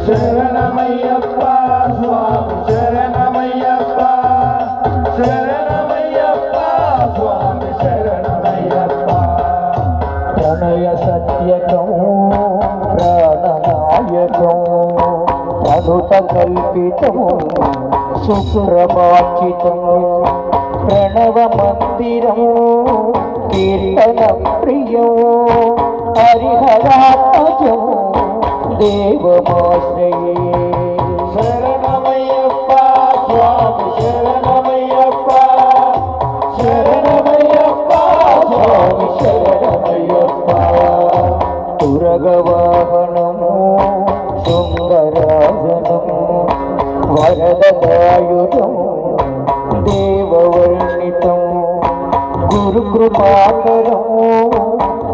శరణమయ్యప్ప స్వామి శరణమయ్యప్ప శరణమయ్యప్ప స్వామి శరణమయ్యప్ప ప్రణయ సత్యకం ప్రాణనాయకం అనుత కల్పితం సుసురవాచితం ప్రణవ మందిరం కీర్తన ప్రియం హరిహరాత్మజం దేవమాశ్రయే శరణమయ్యప్ప స్వామి శరణమయ్యప్ప శరణమయ్యప్ప స్వామి శరణమయ్యప్ప తురగవాహనము సుందరాజనము వరదదాయుధం దేవవర్ణితం గురుకృపాకరం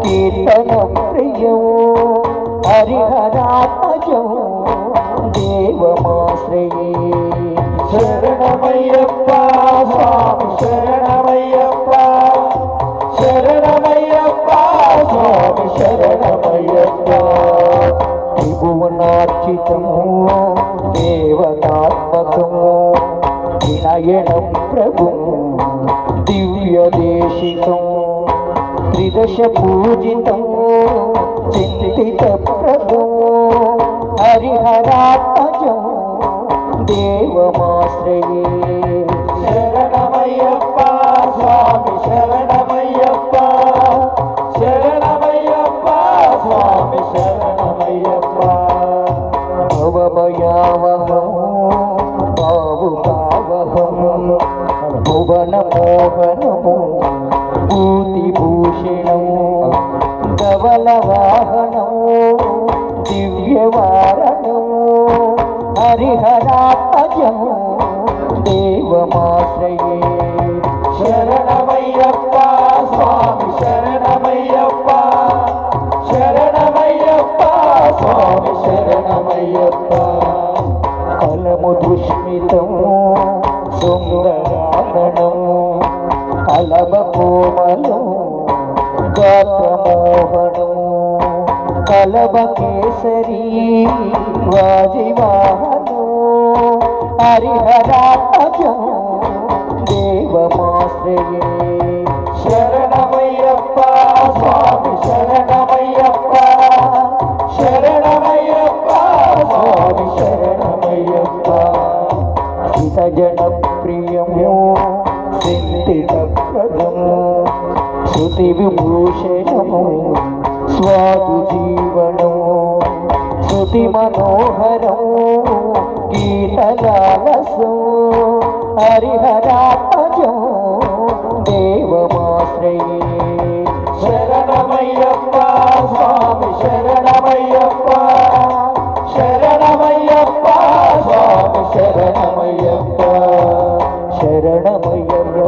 కీర్తన ప్రియం హరిహరాత్మజం దేవమాశ్రయే శరణమయ్యప్ప స్వామి శరణమయ్యప్ప శరణమయ్యప్ప స్వామి శరణమయ్యప్ప త్రిభువనార్చితము దేవతాత్మకము వినయనం ప్రభు దివ్యదేశికం త్రిదశ పూజితం చింతిత ప్రభు హరిహరాత్మజం దేవమాశ్రయే శరణమయ్యప్ప స్వామి శరణమయ్యప్ప శరణమయ్యప్ప స్వామి శరణమయ్యప్ప భవభయావహం భావుభావహం భువన మోహనము భూతిభూషణము ధవలవాహనము దివ్యవారణము హరిహరాత్మజం దేవమాశ్రయే శరణమయ్యప్ప స్వామి శరణమయ్యప్ప శరణమయ్యప్ప స్వామి శరణమయ్యప్ప కలము దుష్మితము సుందరాననము కలవ కోమలం గాత్రమోహనము కలవ కేసరీ వాజివాహనము హరిహరాత్మజం దేవమాశ్రయే శరణమయ్యప్ప స్వామి శరణమయ్యప్ప శరణమయ్యప్ప స్వామి శరణమయ్యప్ప హితజన ప్రియము చింతితప్రదము శృతి విభూషణము స్వాదు జీవనము శృతి మనోహరము గీతలాలసు హరిహరాత్మజం దేవమాశ్రయే శరణమయ్యప్ప స్వామి శరణమయ్యప్ప శరణమయ్యప్ప స్వామి శరణమయ్యప్ప శరణమయ్యప్ప